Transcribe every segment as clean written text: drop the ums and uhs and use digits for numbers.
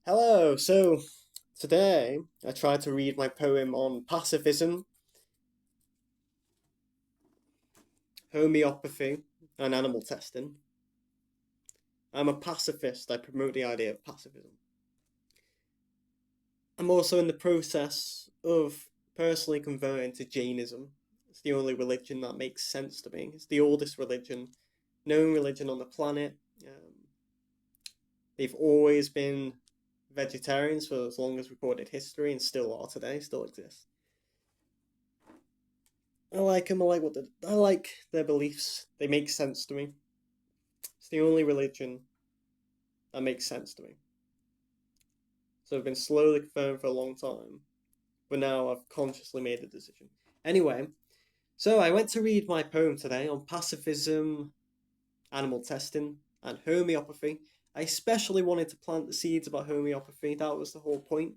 Hello, so today I tried to read my poem on pacifism, homeopathy, and animal testing. I'm a pacifist, I promote the idea of pacifism. I'm also in the process of personally converting to Jainism. It's the only religion that makes sense to me. It's the oldest religion, known religion on the planet. They've always been vegetarians for as long as recorded history and still are today, still exist. I like them. I like their beliefs. They make sense to me. It's the only religion that makes sense to me. So I've been slowly confirmed for a long time, but now I've consciously made a decision. Anyway, so I went to read my poem today on pacifism, animal testing, and homeopathy. I especially wanted to plant the seeds about homeopathy. That was the whole point,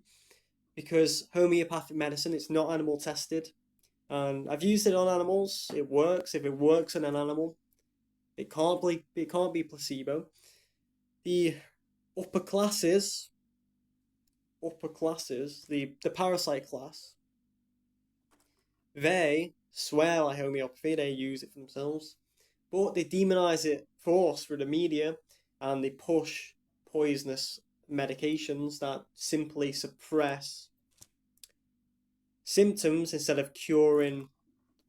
because homeopathic medicine is not animal tested, and I've used it on animals. It works. If it works in an animal, it can't be placebo. The upper classes, the parasite class, they swear by homeopathy. They use it for themselves, but they demonize it force through the media, and they push poisonous medications that simply suppress symptoms instead of curing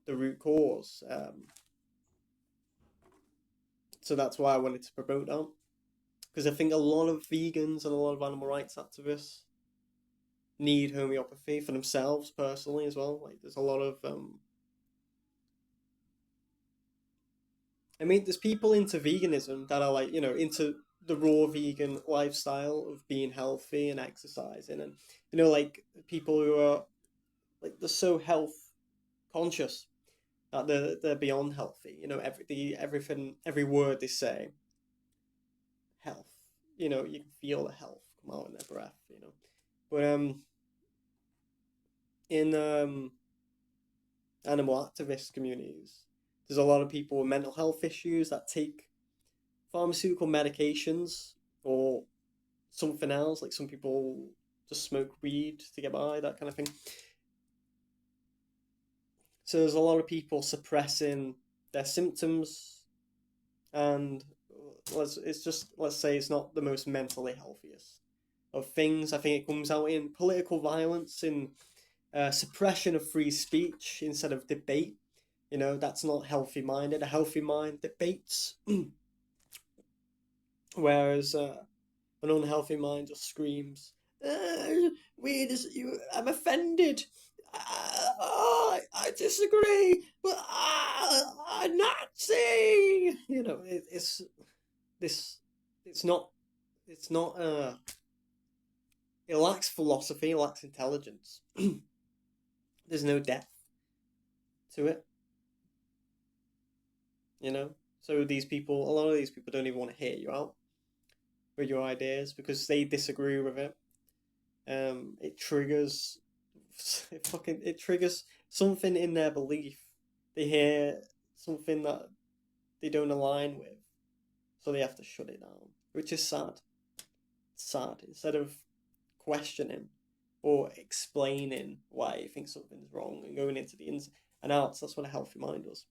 the root cause. So that's why I wanted to promote that, because I think a lot of vegans and a lot of animal rights activists need homeopathy for themselves personally as well. Like there's a lot of there's people into veganism that are like, into the raw vegan lifestyle of being healthy and exercising, and like people who are like they're so health conscious that they're beyond healthy. Every word they say, health. You can feel the health come out in their breath. But in animal activist communities, there's a lot of people with mental health issues that take pharmaceutical medications or something else. Like some people just smoke weed to get by, that kind of thing. So there's a lot of people suppressing their symptoms, and let's say it's not the most mentally healthiest of things. I think it comes out in political violence, in suppression of free speech instead of debate. That's not healthy minded. A healthy mind debates, whereas an unhealthy mind just screams, I'm offended. I disagree, but Nazi. It's this. It's not. It's not. It lacks philosophy. It lacks intelligence. There's no depth to it. So a lot of these people don't even want to hear you out with your ideas because they disagree with it. It triggers it triggers something in their belief. They hear something that they don't align with, so they have to shut it down, which is sad. Sad. Instead of questioning or explaining why you think something's wrong and going into the ins and outs, that's what a healthy mind does.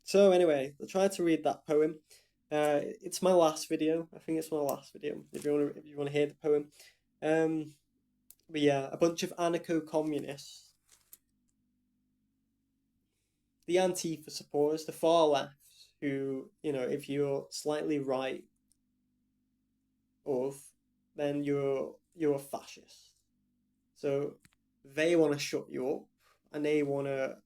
So anyway, I tried to read that poem. It's my last video. I think it's my last video. If you want to hear the poem, but yeah, a bunch of anarcho-communists, the Antifa supporters, the far left, who, if you're slightly right of, then you're a fascist. So they want to shut you up, and they want to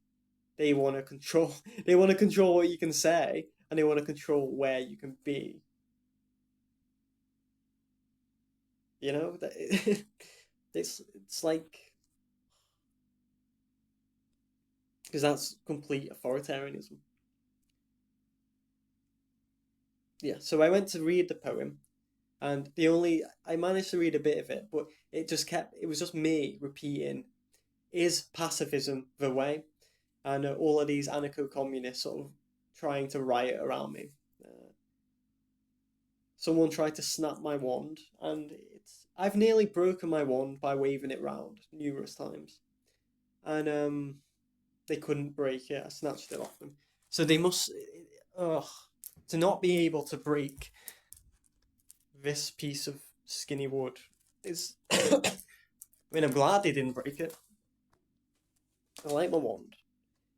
control they want to control what you can say, and they want to control where you can be. That it's like, because that's complete authoritarianism. Yeah, so I went to read the poem, and I managed to read a bit of it, but it was just me repeating, "Is pacifism the way?" And all of these anarcho-communists sort of trying to riot around me. Someone tried to snap my wand, and I've nearly broken my wand by waving it round numerous times, and they couldn't break it. I snatched it off them. So they must, ugh, to not be able to break this piece of skinny wood is. I mean, I'm glad they didn't break it. I like my wand.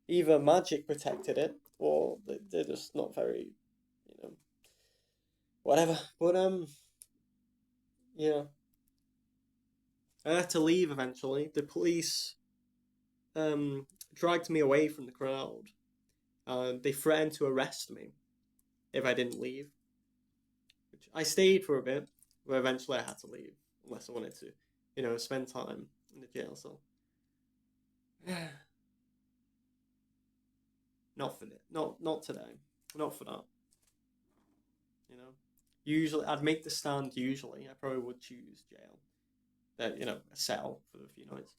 Either magic protected it, or they're just not very, you know, whatever. But yeah, I had to leave eventually. The police dragged me away from the crowd. They threatened to arrest me if I didn't leave. Which I stayed for a bit, but eventually I had to leave unless I wanted to, spend time in the jail cell. Not for it. Not today. Not for that. You know. Usually, I'd make the stand. Usually, I probably would choose jail. A cell for a few nights.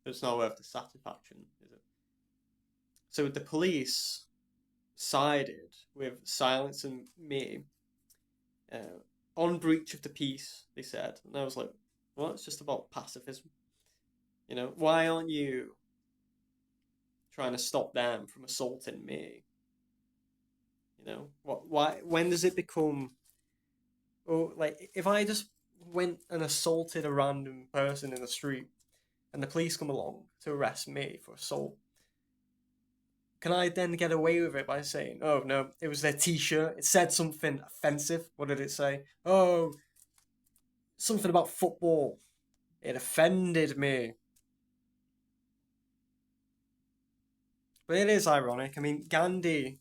But it's not worth the satisfaction, is it? So the police sided with silencing me on breach of the peace. They said, and I was like, "Well, it's just about pacifism. Why aren't you trying to stop them from assaulting me? What? Why? When does it become? Oh, like if I just went and assaulted a random person in the street, and the police come along to arrest me for assault, can I then get away with it by saying, "Oh no, it was their T-shirt. It said something offensive. What did it say? Oh, something about football. It offended me." But it is ironic. I mean, Gandhi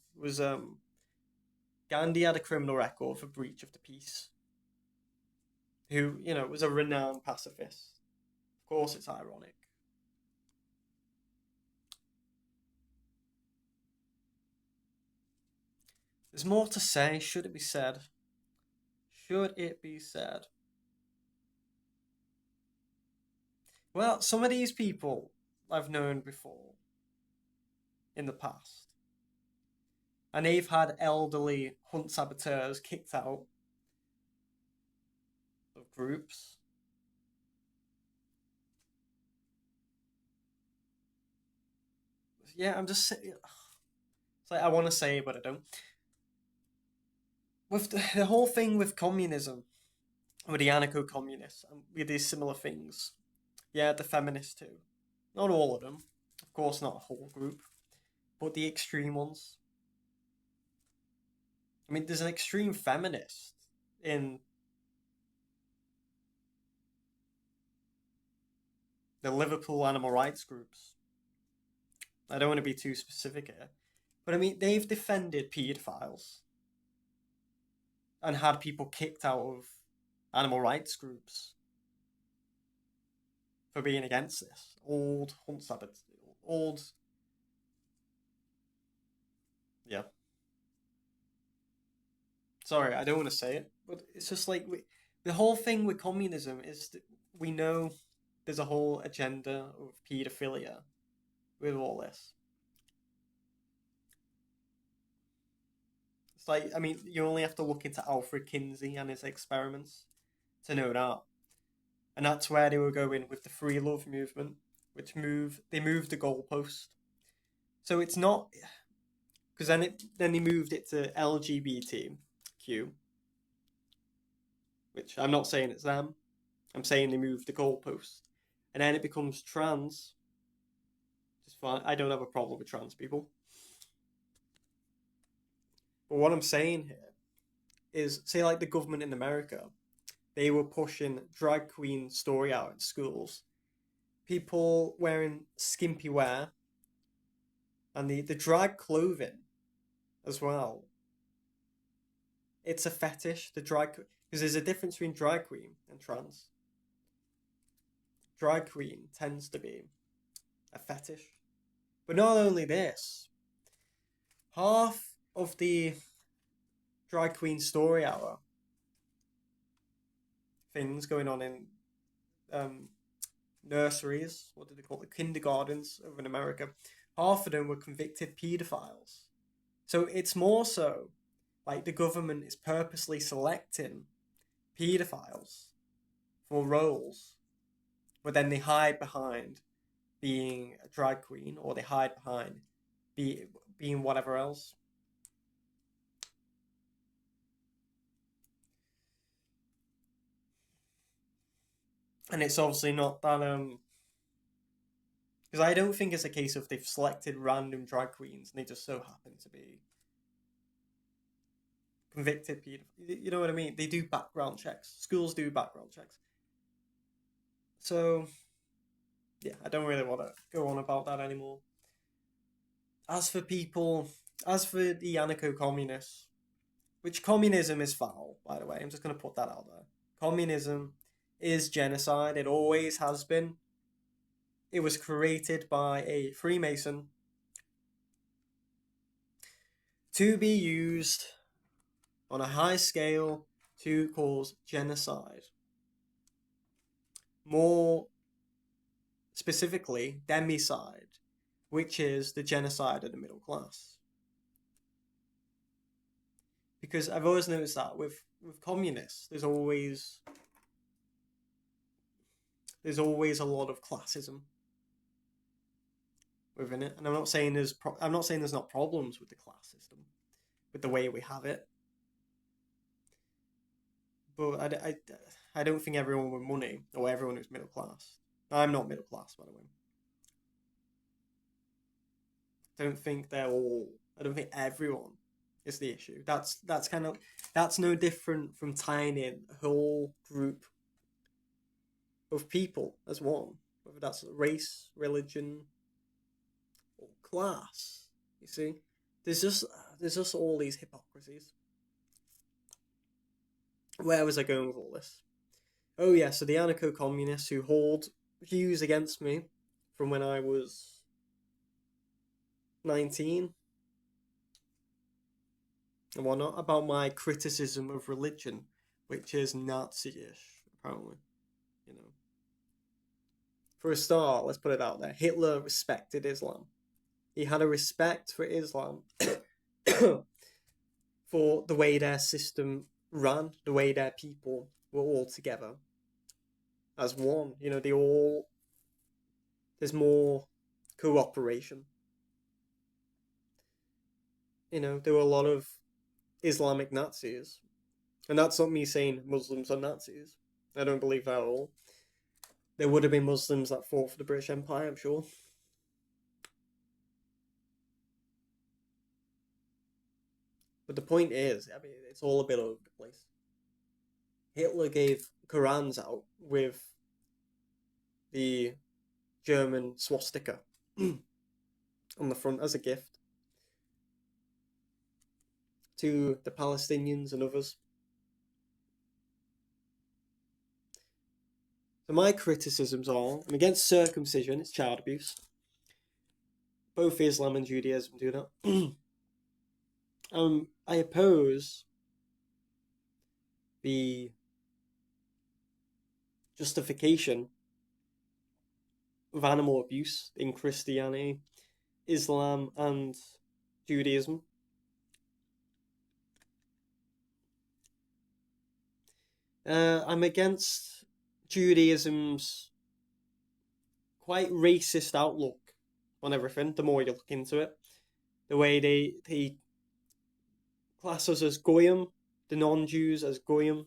had a criminal record for breach of the peace. Who was a renowned pacifist. Of course, it's ironic. There's more to say. Should it be said? Should it be said? Well, some of these people I've known before in the past. And they've had elderly hunt saboteurs kicked out of groups. Yeah, I'm just saying. It's like I want to say, but I don't. With the whole thing with communism, with the anarcho-communists, and with these similar things. Yeah, the feminists too. Not all of them. Of course, not a whole group. But the extreme ones. I mean, there's an extreme feminist in the Liverpool animal rights groups. I don't want to be too specific here. But I mean, they've defended paedophiles and had people kicked out of animal rights groups for being against this. Old hunt saboteurs. Old. Yeah. Sorry, I don't want to say it, but it's just like the whole thing with communism is that we know there's a whole agenda of paedophilia with all this. It's like, I mean, you only have to look into Alfred Kinsey and his experiments to know that. And that's where they were going with the free love movement, they moved the goalpost. So it's not, because then they moved it to LGBTQ, which I'm not saying it's them. I'm saying they moved the goalpost. And then it becomes trans. Just fine. I don't have a problem with trans people. But what I'm saying here is, say like the government in America, they were pushing drag queen story out in schools. People wearing skimpy wear and the drag clothing as well. It's a fetish, the drag, because there's a difference between drag queen and trans. Drag queen tends to be a fetish. But not only this, half of the drag queen story hour things going on in nurseries, what do they call it, kindergartens over in America, half of them were convicted paedophiles. So it's more so like the government is purposely selecting paedophiles for roles, but then they hide behind being a drag queen, or they hide behind being whatever else. And it's obviously not that because I don't think it's a case of they've selected random drag queens and they just so happen to be convicted pedophiles. You know what I mean? They do background checks. Schools do background checks. So yeah, I don't really want to go on about that anymore. As for the anarcho-communists, which communism is foul, by the way, I'm just going to put that out there. Communism is genocide. It always has been. It was created by a Freemason to be used on a high scale to cause genocide. More specifically, demicide, which is the genocide of the middle class. Because I've always noticed that with communists, there's always a lot of classism within it, and I'm not saying there's not problems with the class system, with the way we have it, but I don't think everyone with money or everyone who's middle class. I'm not middle class, by the way. I don't think everyone is the issue. That's no different from tying in a whole group of people as one, whether that's race, religion, or class. You see, there's just all these hypocrisies. Where was I going with all this? Oh yeah, so the anarcho-communists who hold views against me from when I was 19 and whatnot about my criticism of religion, which is Nazi-ish, apparently. You know, for a start, let's put it out there. Hitler respected Islam. He had a respect for Islam for the way their system ran, the way their people were all together as one. You know, there's more cooperation. You know, there were a lot of Islamic Nazis. And that's not me saying Muslims are Nazis. I don't believe that at all. There would have been Muslims that fought for the British Empire, I'm sure. But the point is, I mean, it's all a bit all over the place. Hitler gave Qurans out with the German swastika on the front as a gift to the Palestinians and others. So my criticisms are, I'm against circumcision, it's child abuse. Both Islam and Judaism do that. I oppose the justification of animal abuse in Christianity, Islam, and Judaism. I'm against Judaism's quite racist outlook on everything, the more you look into it. The way they class us as Goyim, the non-Jews as Goyim,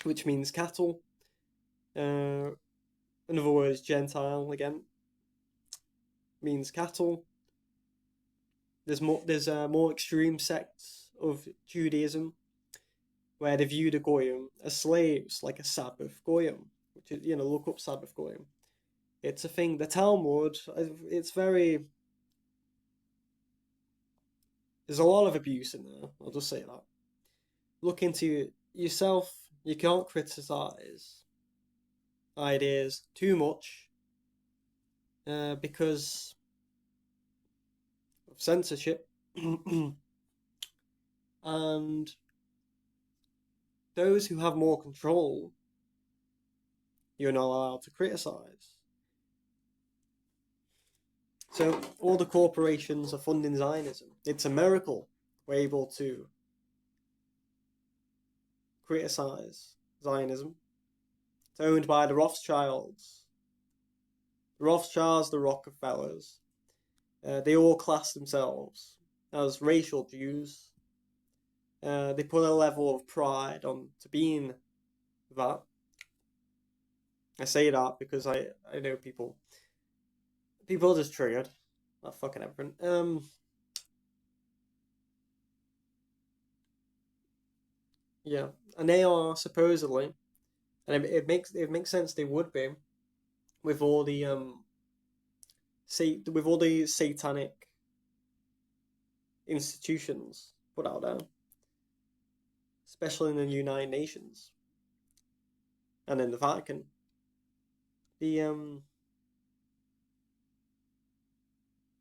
which means cattle. Another word is Gentile again, means cattle. There's more extreme sects of Judaism where they view the Goyim as slaves, like a Sabbath Goyim, which is, look up Sabbath Goyim. It's a thing. The Talmud, it's very... There's a lot of abuse in there, I'll just say that. Look into yourself. You can't criticize ideas too much because of censorship. And those who have more control, you're not allowed to criticize. So all the corporations are funding Zionism. It's a miracle we're able to criticize Zionism. It's owned by the Rothschilds. The Rothschilds, the Rockefellers. They all class themselves as racial Jews. They put a level of pride on to being that. I say that because I know people are just triggered. That fucking everything. Yeah, and they are supposedly, and it makes sense they would be with all the with all the satanic institutions put out there, especially in the United Nations and in the Vatican. The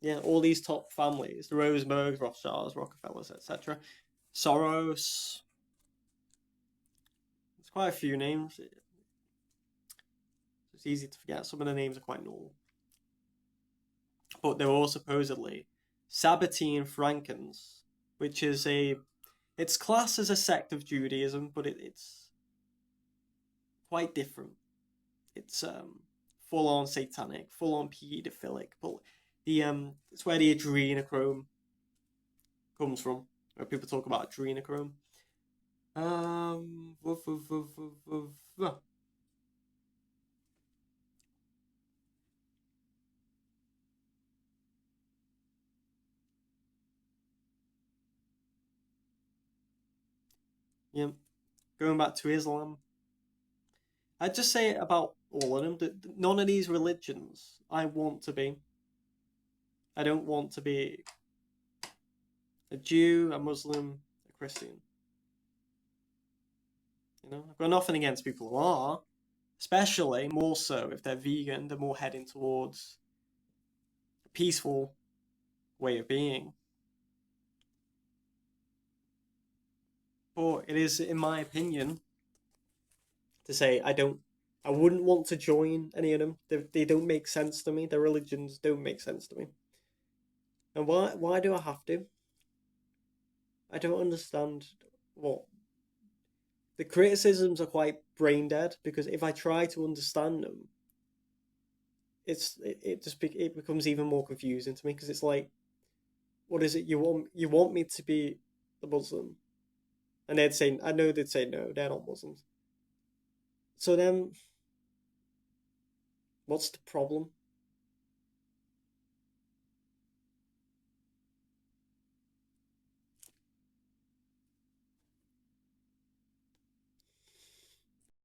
Yeah, all these top families, the Rosenbergs, Rothschilds, Rockefellers, etc. Soros. There's quite a few names. It's easy to forget. Some of the names are quite normal. But they're all supposedly Sabbatine Frankens, which is it's classed as a sect of Judaism, but it's quite different. It's full on satanic, full on pedophilic. But it's where the adrenochrome comes from, where people talk about adrenochrome. Woof, woof, woof, woof, woof. Yeah, going back to Islam, I'd just say about all of them that none of these religions I want to be. I don't want to be a Jew, a Muslim, a Christian. I've got nothing against people who are, especially more so if they're vegan. They're more heading towards a peaceful way of being. But it is, in my opinion, to say I wouldn't want to join any of them. They don't make sense to me. Their religions don't make sense to me. And why do I have to? I don't understand what the criticisms are quite brain dead because if I try to understand them, it becomes even more confusing to me because it's like, what is it you want me to be the Muslim? And I know they'd say no, they're not Muslims. So then, what's the problem?